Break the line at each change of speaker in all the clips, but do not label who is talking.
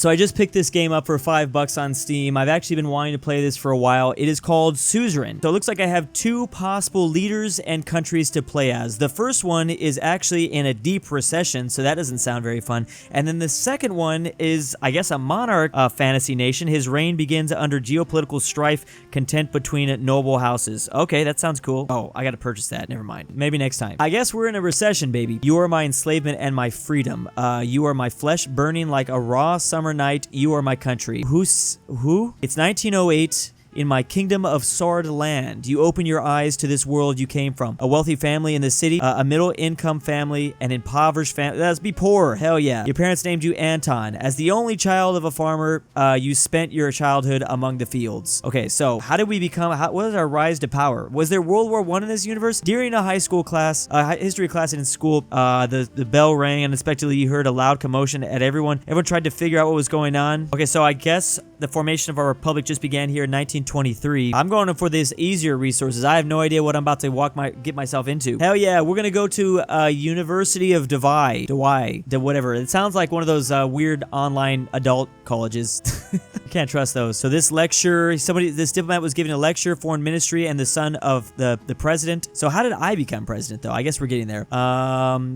so I just picked this game up for $5 on Steam. I've actually been wanting to play this for a while. It is called Suzerain. So it looks like I have 2 possible leaders and countries to play as. The first one is actually in a deep recession, so that doesn't sound very fun. And then the second one is, I guess, a monarch fantasy nation. His reign begins under geopolitical strife, content between noble houses. Okay, that sounds cool. Oh, I gotta purchase that. Never mind. Maybe next time. I guess we're in a recession, baby. You are my enslavement and my freedom. You are my flesh burning like a raw summer night. You are my country. Who? It's 1908. In my kingdom of Sword Land, you open your eyes to this world you came from. A wealthy family in the city, a middle-income family, an impoverished family. Let's be poor, hell yeah. Your parents named you Anton. As the only child of a farmer, you spent your childhood among the fields. Okay, so how did we become, what was our rise to power? Was there World War I in this universe? During a high school class, history class in school, the bell rang and unexpectedly you heard a loud commotion at everyone. Everyone tried to figure out what was going on. Okay, so I guess the formation of our republic just began here in 1923. I'm going for these easier resources. I have no idea what I'm about to get myself into. Hell yeah, we're gonna go to University of whatever. It sounds like one of those weird online adult colleges. Can't trust those. So this lecture, this diplomat was giving a lecture, foreign ministry, and the son of the president. So how did I become president though? I guess we're getting there.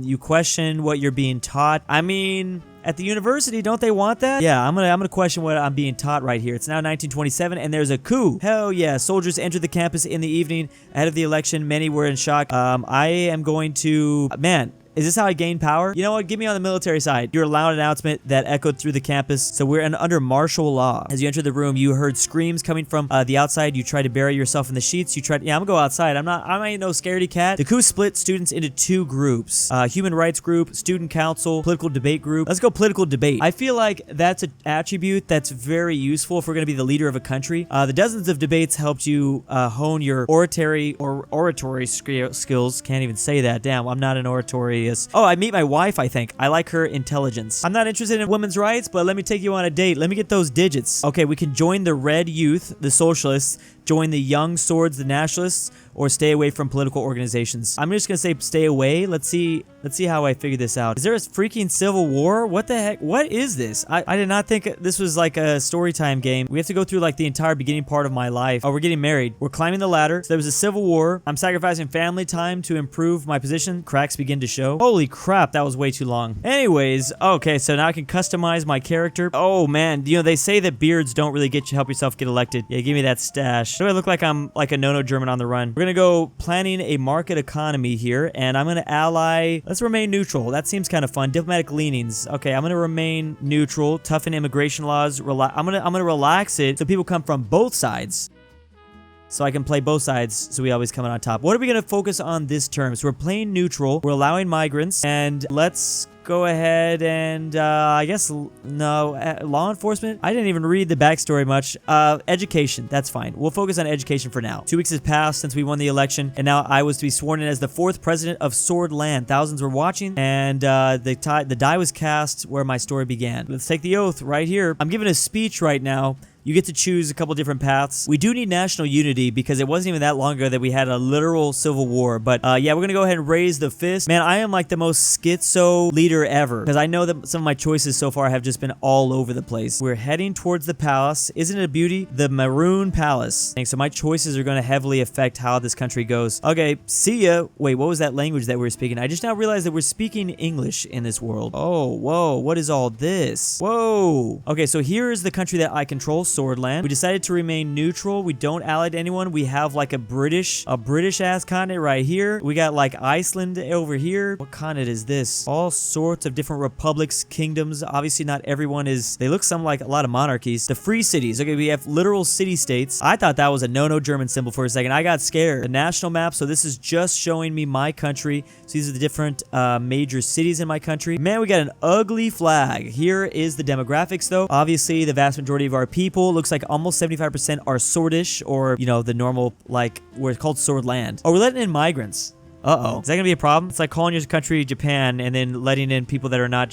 You question what you're being taught. I mean, at the university, don't they want that? Yeah, I'm gonna question what I'm being taught right here. It's now 1927, and there's a coup. Hell yeah! Soldiers entered the campus in the evening ahead of the election. Many were in shock. I am going to, man. Is this how I gain power? You know what? Get me on the military side. Your loud announcement that echoed through the campus. So we're under martial law. As you entered the room, you heard screams coming from the outside. You tried to bury yourself in the sheets. Yeah, I'm gonna go outside. I ain't no scaredy cat. The coup split students into 2 groups. Human rights group, student council, political debate group. Let's go political debate. I feel like that's an attribute that's very useful if we're gonna be the leader of a country. The dozens of debates helped you hone your oratory skills. Can't even say that. Damn, I'm not an oratory. Oh, I meet my wife, I think. I like her intelligence. I'm not interested in women's rights, but let me take you on a date. Let me get those digits. Okay, we can join the Red Youth, the Socialists, join the Young Swords, the Nationalists, or stay away from political organizations. I'm just gonna say stay away. Let's see how I figure this out. Is there a freaking civil war? What the heck? What is this? I did not think this was like a story time game. We have to go through like the entire beginning part of my life. Oh, we're getting married. We're climbing the ladder. So there was a civil war. I'm sacrificing family time to improve my position. Cracks begin to show. Holy crap, that was way too long. Anyways, okay, so now I can customize my character. Oh man, you know, they say that beards don't really help yourself get elected. Yeah, give me that stash. Do I look like I'm like a no-no German on the run? We're gonna go planning a market economy here, and I'm gonna ally. Let's remain neutral. That seems kind of fun. Diplomatic leanings. Okay, I'm gonna remain neutral. Toughen immigration laws. I'm gonna relax it so people come from both sides. So I can play both sides, so we always come out on top. What are we gonna focus on this term? So we're playing neutral. We're allowing migrants, and let's go ahead and I guess law enforcement. I didn't even read the backstory much. Education, that's fine. We'll focus on education for now. 2 weeks has passed since we won the election, and now I was to be sworn in as the 4th president of Sword Land. Thousands were watching, and the die was cast where my story began. Let's take the oath right here. I'm giving a speech right now. You get to choose a couple different paths. We do need national unity because it wasn't even that long ago that we had a literal civil war. But yeah, we're gonna go ahead and raise the fist. Man, I am like the most schizo leader ever because I know that some of my choices so far have just been all over the place. We're heading towards the palace. Isn't it a beauty? The Maroon Palace. So my choices are gonna heavily affect how this country goes. Okay, see ya. Wait, what was that language that we were speaking? I just now realized that we're speaking English in this world. Oh, whoa, what is all this? Whoa. Okay, so here is the country that I control. Swordland. We decided to remain neutral. We don't ally to anyone. We have like a British ass continent right here. We got like Iceland over here. What continent is this? All sorts of different republics, kingdoms. Obviously not everyone is, they look some like a lot of monarchies. The free cities. Okay, we have literal city-states. I thought that was a no German symbol for a second. I got scared. The national map. So this is just showing me my country. So these are the different major cities in my country. Man, we got an ugly flag. Here is the demographics though. Obviously the vast majority of our people, looks like almost 75% are Swordish, or you know, the normal, like we're called Sword Land. Oh, we're letting in migrants. Uh-oh. Is that gonna be a problem? It's like calling your country Japan and then letting in people that are not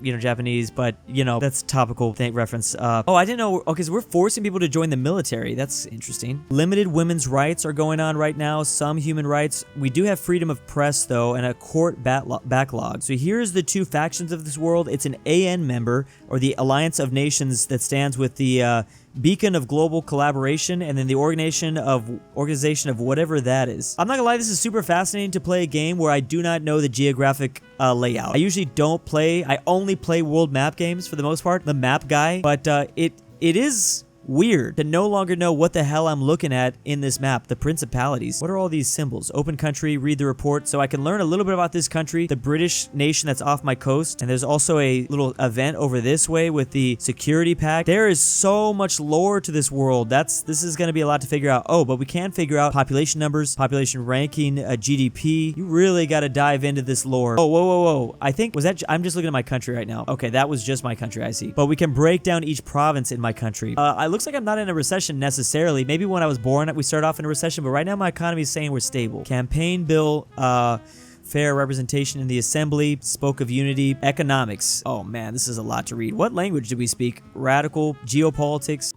Japanese, but, that's topical reference. Oh, I didn't know. Okay, so we're forcing people to join the military. That's interesting. Limited women's rights are going on right now. Some human rights. We do have freedom of press, though, and a court backlog. So here's the two factions of this world. It's an AN member, or the Alliance of Nations, that stands with the beacon of global collaboration, and then the organization of whatever that is. I'm not gonna lie, this is super fascinating to play a game where I do not know the geographic layout. I usually don't play. I only play world map games for the most part. The map guy, but it is weird to no longer know what the hell I'm looking at in this map. The principalities. What are all these symbols? Open country, read the report. So I can learn a little bit about this country, the British nation that's off my coast. And there's also a little event over this way with the security pack. There is so much lore to this world. This is going to be a lot to figure out. Oh, but we can figure out population numbers, population ranking, GDP. You really got to dive into this lore. Oh, whoa. I think, I'm just looking at my country right now. Okay, that was just my country, I see. But we can break down each province in my country. It looks like I'm not in a recession necessarily. Maybe when I was born, we started off in a recession, but right now my economy is saying we're stable. Campaign bill, fair representation in the assembly, spoke of unity, economics. Oh man, this is a lot to read. What language do we speak? Radical, geopolitics.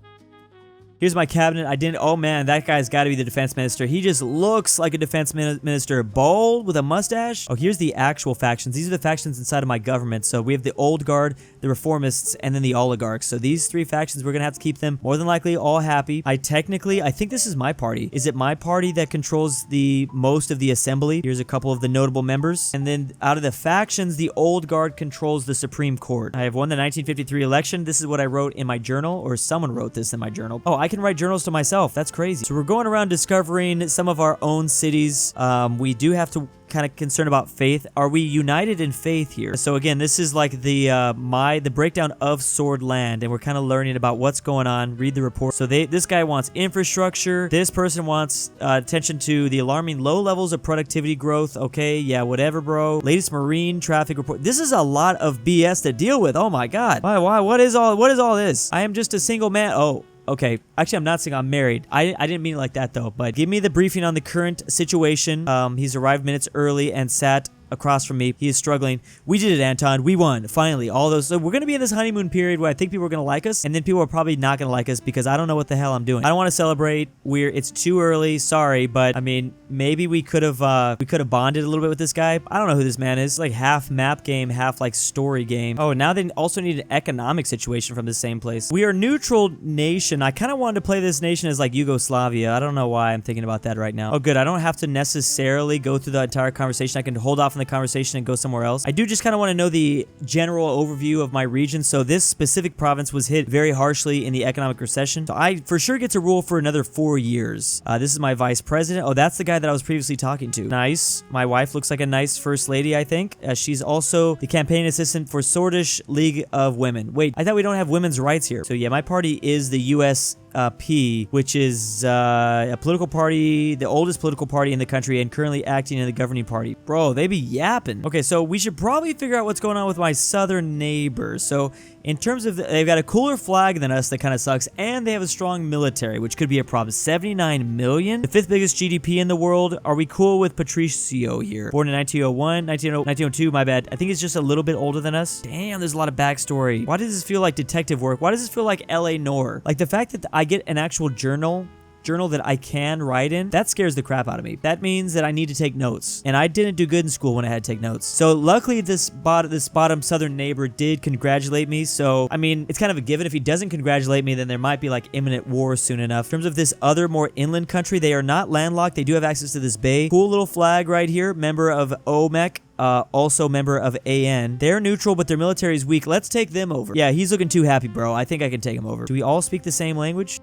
Here's my cabinet. Oh man, that guy's got to be the defense minister. He just looks like a defense minister. Bald with a mustache. Oh, here's the actual factions. These are the factions inside of my government. So we have the old guard, the reformists, and then the oligarchs. So these three factions, we're going to have to keep them more than likely all happy. I think this is my party. Is it my party that controls the most of the assembly? Here's a couple of the notable members. And then out of the factions, the old guard controls the Supreme Court. I have won the 1953 election. This is what I wrote in my journal, or someone wrote this in my journal. Oh, I can write journals to myself. That's crazy. So we're going around discovering some of our own cities. We do have to kind of concerned about faith. Are we united in faith here? So again, this is like the breakdown of Sword Land, and we're kind of learning about what's going on. Read the report. So this guy wants infrastructure. This person wants attention to the alarming low levels of productivity growth. Okay, yeah, whatever, bro. Latest marine traffic report. This is a lot of BS to deal with. Oh my god. Why? What is all this? I am just a single man. Oh. Okay, actually I'm not saying I'm married. I didn't mean it like that though, but give me the briefing on the current situation. He's arrived minutes early and sat across from me. He is struggling. We did it, Anton. We won. Finally. All those. So we're going to be in this honeymoon period where I think people are going to like us, and then people are probably not going to like us because I don't know what the hell I'm doing. I don't want to celebrate. It's too early. Sorry, but I mean, maybe we could have bonded a little bit with this guy. I don't know who this man is. It's like half map game, half like story game. Oh, now they also need an economic situation from the same place. We are neutral nation. I kind of wanted to play this nation as like Yugoslavia. I don't know why I'm thinking about that right now. Oh, good. I don't have to necessarily go through the entire conversation. I can hold off in the conversation and go somewhere else. I do just kind of want to know the general overview of my region. So this specific province was hit very harshly in the economic recession. So I for sure get to rule for another 4 years. This is my vice president. Oh, that's the guy that I was previously talking to. Nice. My wife looks like a nice first lady, I think. She's also the campaign assistant for Swordish League of Women. Wait, I thought we don't have women's rights here. So yeah, my party is the USP, which is a political party, the oldest political party in the country, and currently acting in the governing party. Bro, they be yapping. Okay, so we should probably figure out what's going on with my southern neighbors. So in terms of, they've got a cooler flag than us that kind of sucks, and they have a strong military, which could be a problem. 79 million? The 5th biggest GDP in the world. Are we cool with Patricio here? Born in 1901, 1902, my bad. I think he's just a little bit older than us. Damn, there's a lot of backstory. Why does this feel like detective work? Why does this feel like LA Noir? Like the fact that I get an actual journal that I can write in, that scares the crap out of me. That means that I need to take notes, and I didn't do good in school when I had to take notes. So luckily this bottom southern neighbor did congratulate me. So I mean, it's kind of a given. If he doesn't congratulate me, then there might be like imminent war soon enough. In terms of this other more inland country, they are not landlocked. They do have access to this bay. Cool little flag right here. Member of OMEC. Also member of AN. They're neutral, but their military is weak. Let's take them over. Yeah, he's looking too happy, bro. I think I can take him over. Do we all speak the same language?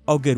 Oh, good.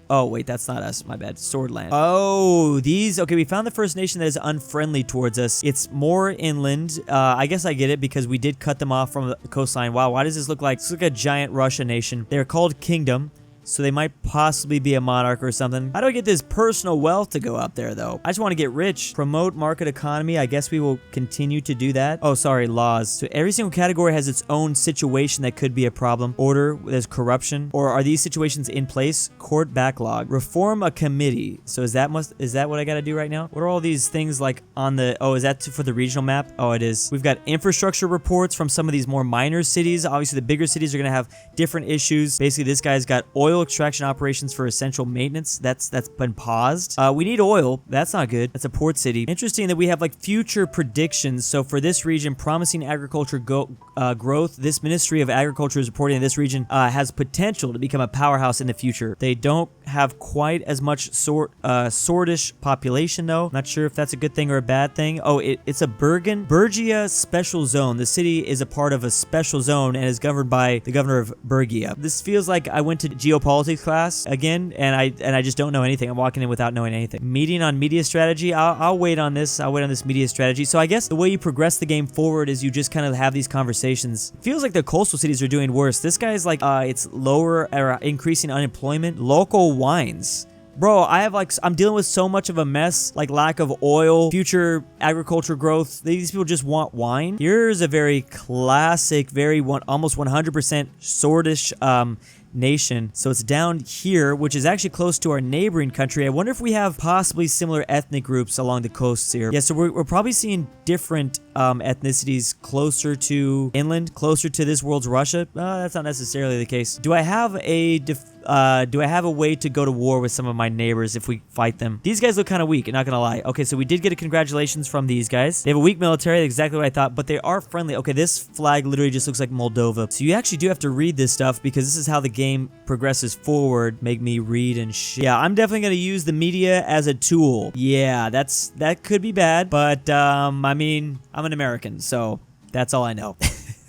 Oh, wait, that's not us. My bad. Swordland. Oh, okay, we found the first nation that is unfriendly towards us. It's more inland. I guess I get it because we did cut them off from the coastline. Wow, why does this look like a giant Russia nation? They're called Kingdom. so they might possibly be a monarch or something. How do I get this personal wealth to go up there, though? I just want to get rich. Promote market economy. I guess we will continue to do that. Oh, sorry, laws. So every single category has its own situation that could be a problem. Order, there's corruption. Or are these situations in place? Court backlog. Reform a committee. So is that what I got to do right now? What are all these things like on the... Oh, is that for the regional map? Oh, it is. We've got infrastructure reports from some of these more minor cities. Obviously, the bigger cities are going to have different issues. Basically, this guy's got oil extraction operations for essential maintenance. That's been paused. We need oil. That's not good. That's a port city. Interesting that we have like future predictions. So for this region, promising agriculture growth. This Ministry of Agriculture is reporting that this region has potential to become a powerhouse in the future. They don't have quite as much Sordish population though. Not sure if that's a good thing or a bad thing. Oh, it's a Bergia special zone. The city is a part of a special zone and is governed by the governor of Bergia. This feels like I went to geopolitics class again, and I just don't know anything. I'm walking in without knowing anything. Meeting on media strategy. I'll wait on this. I'll wait on this media strategy. So I guess the way you progress the game forward is you just kind of have these conversations. It feels like the coastal cities are doing worse. This guy's like, it's lower or increasing unemployment. Local wines. Bro, I'm dealing with so much of a mess, like lack of oil, future agriculture growth. These people just want wine. Here's a very classic, almost 100% Sordish nation. So it's down here, which is actually close to our neighboring country. I wonder if we have possibly similar ethnic groups along the coasts here. Yeah, so we're probably seeing different ethnicities closer to inland, closer to this world's Russia. That's not necessarily the case. Do I have a way to go to war with some of my neighbors if we fight them? These guys look kind of weak, not gonna lie. Okay, so we did get a congratulations from these guys. They have a weak military, exactly what I thought, but they are friendly. Okay, this flag literally just looks like Moldova. So you actually do have to read this stuff because this is how the game progresses forward. Make me read and shit. Yeah, I'm definitely gonna use the media as a tool. Yeah, that could be bad, but I mean, I'm an American, so that's all I know.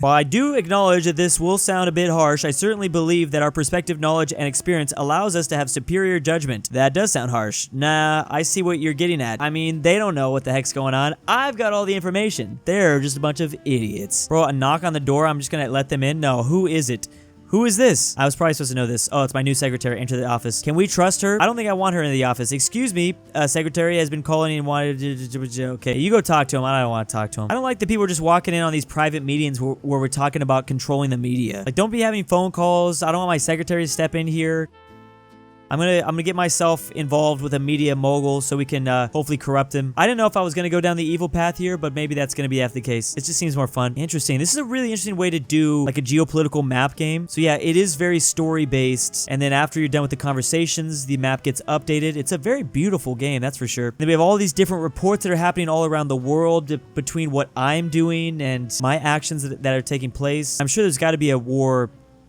While I do acknowledge that this will sound a bit harsh, I certainly believe that our perspective, knowledge, and experience allows us to have superior judgment. That does sound harsh. Nah, I see what you're getting at. I mean, they don't know what the heck's going on. I've got all the information. They're just a bunch of idiots. Bro, a knock on the door, I'm just gonna let them in? No, who is it? Who is this? I was probably supposed to know this. Oh, it's my new secretary. Enter the office. Can we trust her? I don't think I want her in the office. Excuse me. Secretary has been calling and wanted to... Okay, you go talk to him. I don't want to talk to him. I don't like the people just walking in on these private meetings where we're talking about controlling the media. Like, don't be having phone calls. I don't want my secretary to step in here. I'm gonna get myself involved with a media mogul so we can hopefully corrupt him. I didn't know if I was gonna go down the evil path here, but maybe that's gonna be the case. It just seems more fun. Interesting. This is a really interesting way to do like a geopolitical map game. So yeah, it is very story based. And then after you're done with the conversations, the map gets updated. It's a very beautiful game, that's for sure. Then we have all these different reports that are happening all around the world between what I'm doing and my actions that are taking place. I'm sure there's got to be a war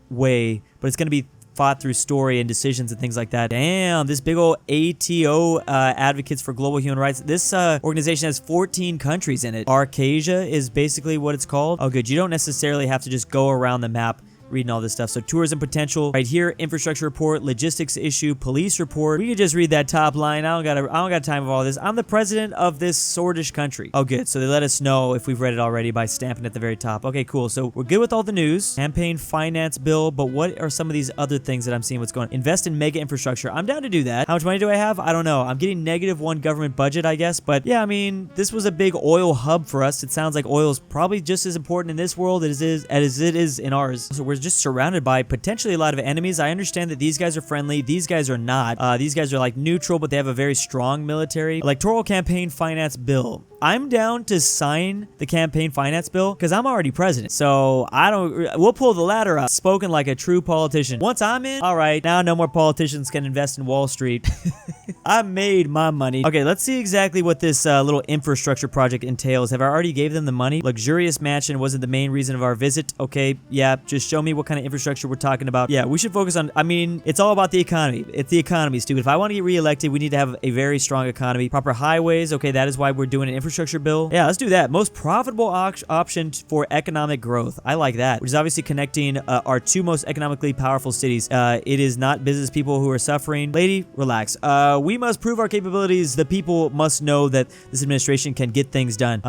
way, but it's gonna be fought through story and decisions and things like that. Damn, this big old ATO, Advocates for Global Human Rights. This organization has 14 countries in it. Arcasia is basically what it's called. Oh, good. You don't necessarily have to just go around the map reading all this stuff. So tourism potential right here, infrastructure report, logistics issue, police report. We can just read that top line. I don't got time for all this. I'm the president of this Sordish country. Oh, good. So they let us know if we've read it already by stamping at the very top. Okay, cool. So we're good with all the news. Campaign finance bill, but what are some of these other things that I'm seeing what's going on? Invest in mega infrastructure. I'm down to do that. How much money do I have? I don't know. I'm getting -1 government budget, I guess. But yeah, I mean, this was a big oil hub for us. It sounds like oil is probably just as important in this world as it is in ours. So we're just surrounded by potentially a lot of enemies. I understand that these guys are friendly. These guys are not. These guys are like neutral, but they have a very strong military. Electoral campaign finance bill. I'm down to sign the campaign finance bill because I'm already president. So we'll pull the ladder up. Spoken like a true politician. Once I'm in, all right, now no more politicians can invest in Wall Street. I made my money. Okay, let's see exactly what this little infrastructure project entails. Have I already gave them the money? Luxurious mansion wasn't the main reason of our visit. Okay, yeah, just show me what kind of infrastructure we're talking about. Yeah, we should focus on, I mean, it's all about the economy. It's the economy, stupid. If I want to get reelected, we need to have a very strong economy. Proper highways. Okay, that is why we're doing an infrastructure bill. Yeah, let's do that. Most profitable option for economic growth. I like that. Which is obviously connecting our two most economically powerful cities. It is not business people who are suffering. Lady, relax. We must prove our capabilities. The people must know that this administration can get things done.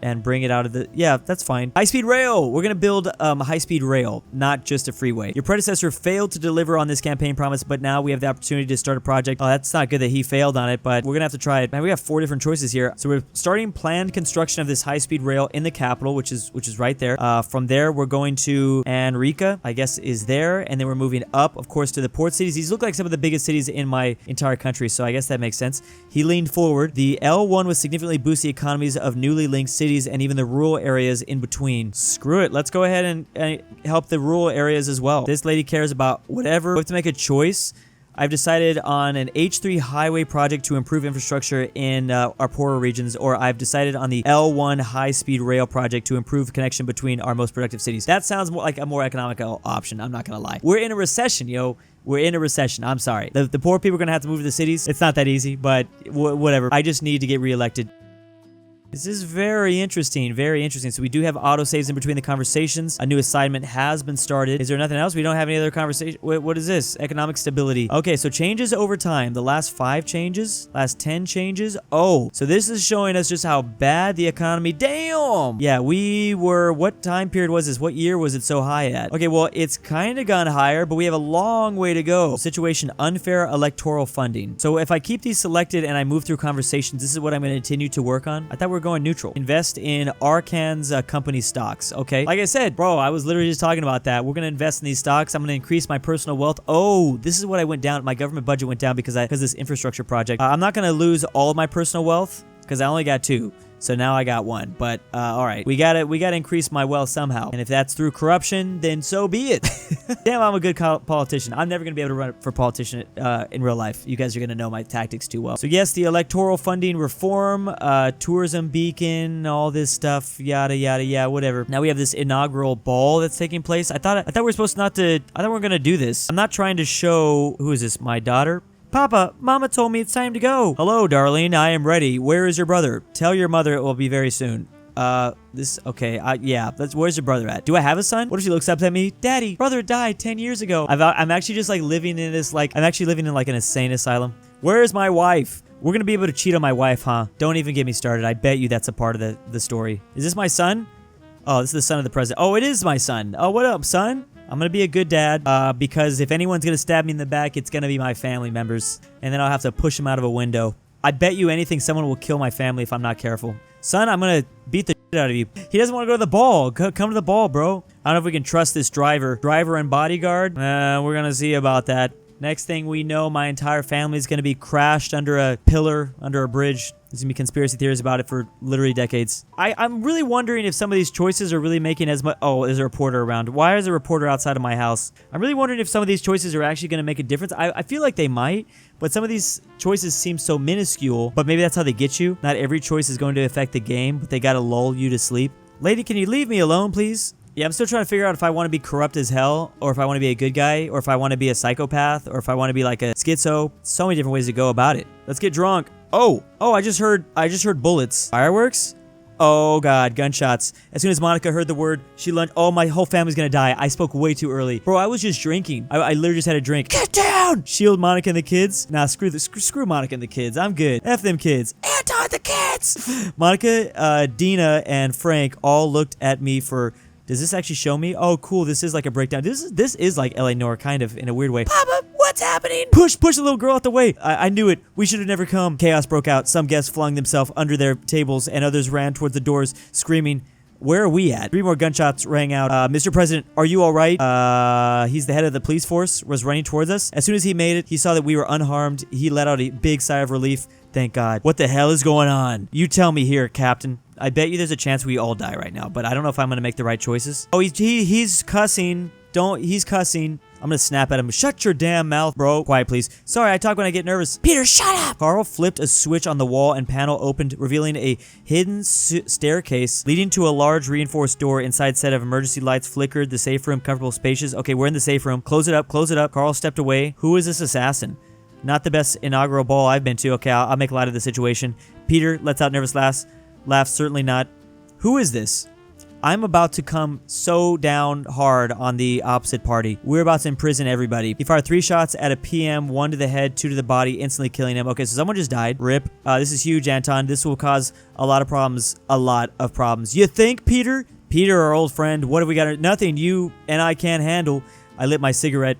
and bring it out of the... Yeah, that's fine. High-speed rail! We're gonna build a high-speed rail, not just a freeway. Your predecessor failed to deliver on this campaign promise, but now we have the opportunity to start a project. Oh, that's not good that he failed on it, but we're gonna have to try it. Man, we have 4 different choices here. So we're starting planned construction of this high-speed rail in the capital, which is right there. From there, we're going to Enrica, I guess is there, and then we're moving up, of course, to the port cities. These look like some of the biggest cities in my entire country, so I guess that makes sense. He leaned forward. The L1 would significantly boost the economies of newly linked cities and even the rural areas in between. Screw it. Let's go ahead and help the rural areas as well. This lady cares about whatever. We have to make a choice. I've decided on an H3 highway project to improve infrastructure in our poorer regions, or I've decided on the L1 high-speed rail project to improve connection between our most productive cities. That sounds more like a more economical option. I'm not gonna lie. We're in a recession, yo. We're in a recession. I'm sorry. The poor people are gonna have to move to the cities. It's not that easy, but whatever. I just need to get reelected. This is very interesting, very interesting. So we do have autosaves in between the conversations. A new assignment has been started. Is there nothing else? We don't have any other conversation. What is this? Economic stability. Okay, so changes over time. The last 5 changes, last 10 changes. Oh, so this is showing us just how bad the economy. Damn! Yeah, we were, what time period was this? What year was it so high at? Okay, well, it's kind of gone higher, but we have a long way to go. Situation, unfair electoral funding. So if I keep these selected and I move through conversations, this is what I'm going to continue to work on. I thought we were going neutral. Invest in Arcan's company stocks. Okay. Like I said, bro, I was literally just talking about that. We're going to invest in these stocks. I'm going to increase my personal wealth. Oh, this is what I went down. My government budget went down because this infrastructure project. I'm not going to lose all of my personal wealth because I only got 2. So now I got 1, but all right, we gotta increase my wealth somehow, and if that's through corruption, then so be it. Damn, I'm a good politician. I'm never gonna be able to run for politician in real life. You guys are gonna know my tactics too well. So yes, the electoral funding reform, tourism beacon, all this stuff, yada yada yada, whatever. Now we have this inaugural ball that's taking place. I thought we were supposed not to. I thought we were gonna do this. I'm not trying to show. Who is this? My daughter. Papa, Mama told me it's time to go. Hello, darling. I am ready. Where is your brother? Tell your mother it will be very soon. Okay, yeah. Where's your brother at? Do I have a son? What if she looks up at me? Daddy, brother died 10 years ago. I'm actually just like living in this, like, I'm actually living in like an insane asylum. Where is my wife? We're gonna be able to cheat on my wife, huh? Don't even get me started. I bet you that's a part of the story. Is this my son? Oh, this is the son of the president. Oh, it is my son. Oh, what up, son? I'm gonna be a good dad, because if anyone's gonna stab me in the back, it's gonna be my family members. And then I'll have to push them out of a window. I bet you anything someone will kill my family if I'm not careful. Son, I'm gonna beat the shit out of you. He doesn't want to go to the ball. Come to the ball, bro. I don't know if we can trust this driver. Driver and bodyguard? We're gonna see about that. Next thing we know, my entire family is gonna be crashed under a pillar, under a bridge. There's gonna be conspiracy theories about it for literally decades. I'm really wondering if some of these choices are really making as much... Oh, there's a reporter around. Why is a reporter outside of my house? I'm really wondering if some of these choices are actually gonna make a difference. I feel like they might, but some of these choices seem so minuscule, but maybe that's how they get you. Not every choice is going to affect the game, but they gotta lull you to sleep. Lady, can you leave me alone, please? Yeah, I'm still trying to figure out if I want to be corrupt as hell, or if I want to be a good guy, or if I want to be a psychopath, or if I want to be like a schizo. So many different ways to go about it. Let's get drunk. Oh, I just heard bullets. Fireworks? Oh god, gunshots. As soon as Monica heard the word, she lunged. Oh, my whole family's gonna die. I spoke way too early. Bro, I was just drinking. I literally just had a drink. Get down! Shield Monica and the kids. Nah, screw Monica and the kids. I'm good. F them kids. Anti the kids! Monica, Dina, and Frank all looked at me for... Does this actually show me? Oh, cool. This is like a breakdown. This is like L.A. Noire, kind of, in a weird way. Papa, what's happening? Push the little girl out the way. I knew it. We should have never come. Chaos broke out. Some guests flung themselves under their tables, and others ran towards the doors, screaming, where are we at? 3 more gunshots rang out. Mr. President, are you all right? He's the head of the police force, was running towards us. As soon as he made it, he saw that we were unharmed. He let out a big sigh of relief. Thank God. What the hell is going on? You tell me here, Captain. I bet you there's a chance we all die right now, but I don't know if I'm gonna make the right choices. Oh, he's cussing. He's cussing. I'm gonna snap at him. Shut your damn mouth, bro. Quiet, please. Sorry, I talk when I get nervous. Peter, shut up! Carl flipped a switch on the wall and panel opened, revealing a hidden staircase leading to a large reinforced door. Inside, set of emergency lights flickered. The safe room, comfortable, spacious. Okay, we're in the safe room. Close it up, close it up. Carl stepped away. Who is this assassin? Not the best inaugural ball I've been to. Okay, I'll make light of the situation. Peter lets out nervous laughs. Certainly not. Who is this? I'm about to come so down hard on the opposite party. We're about to imprison everybody. He fired 3 shots at a PM, 1 to the head, 2 to the body, instantly killing him. Okay, so someone just died. RIP. This is huge, Anton. This will cause a lot of problems. A lot of problems. You think, Peter? Peter, our old friend, what have we got? Nothing you and I can't handle. I lit my cigarette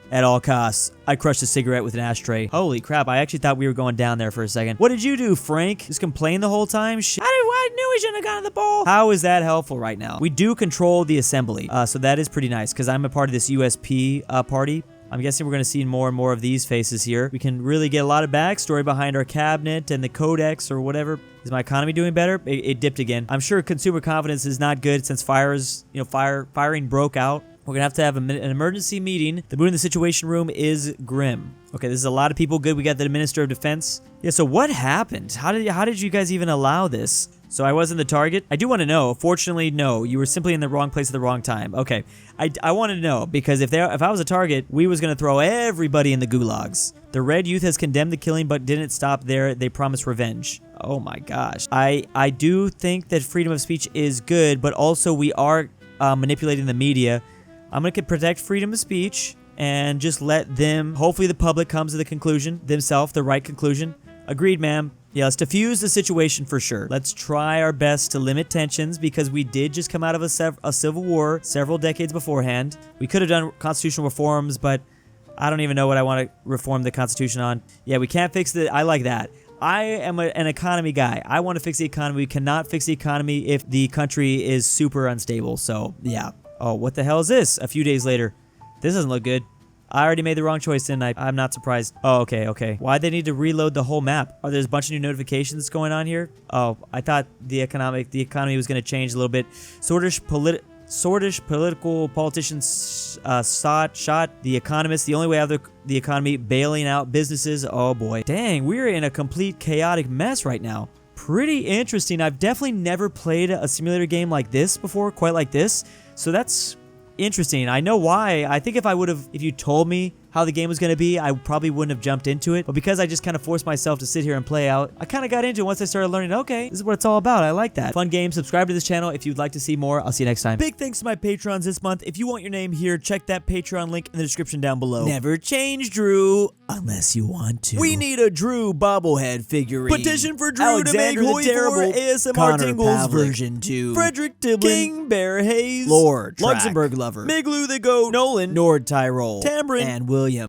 at all costs. I crushed a cigarette with an ashtray. Holy crap, I actually thought we were going down there for a second. What did you do, Frank? Just complain the whole time? I knew we shouldn't have gone to the ball. How is that helpful right now? We do control the assembly, so that is pretty nice, because I'm a part of this USP party. I'm guessing we're going to see more and more of these faces here. We can really get a lot of backstory behind our cabinet and the codex or whatever. Is my economy doing better? It dipped again. I'm sure consumer confidence is not good since firing broke out. We're going to have an emergency meeting. The mood in the situation room is grim. Okay, this is a lot of people. Good, we got the Minister of Defense. Yeah, so what happened? How did you guys even allow this? So I wasn't the target? I do want to know. Fortunately, no. You were simply in the wrong place at the wrong time. Okay, I wanted to know, because if I was a target, we was going to throw everybody in the gulags. The Red Youth has condemned the killing, but didn't stop there. They promised revenge. Oh my gosh. I do think that freedom of speech is good, but also we are manipulating the media. I'm going to protect freedom of speech and just let them, hopefully the public comes to the conclusion, themselves, the right conclusion. Agreed, ma'am. Yeah, let's diffuse the situation for sure. Let's try our best to limit tensions, because we did just come out of a civil war several decades beforehand. We could have done constitutional reforms, but I don't even know what I want to reform the Constitution on. Yeah, we can't fix I like that. I am an economy guy. I want to fix the economy. We cannot fix the economy if the country is super unstable. So, yeah. Oh, what the hell is this? A few days later. This doesn't look good. I already made the wrong choice, didn't I? I'm not surprised. Oh, okay. Why'd they need to reload the whole map? Are there a bunch of new notifications going on here? Oh, I thought the economy was going to change a little bit. Sortish political politicians shot the economists. The only way out of the economy, bailing out businesses. Oh boy. Dang, we're in a complete chaotic mess right now. Pretty interesting. I've definitely never played a simulator game like this before, quite like this. So that's interesting. I know why. I think if you told me how the game was going to be, I probably wouldn't have jumped into it. But because I just kind of forced myself to sit here and play out, I kind of got into it once I started learning, okay, this is what it's all about. I like that. Fun game. Subscribe to this channel if you'd like to see more. I'll see you next time. Big thanks to my patrons this month. If you want your name here, check that Patreon link in the description down below. Never change Drew unless you want to. We need a Drew bobblehead figurine. Petition for Drew
Alexander
to make
the Terrible,
ASMR
Connor
Tingles
Pavlik,
version 2.
Frederick Tiblin,
King Bear Hayes,
Lord Track,
Luxembourg Lover,
Migloo the Goat,
Nolan,
Nord Tyrol,
Tambrin,
and William.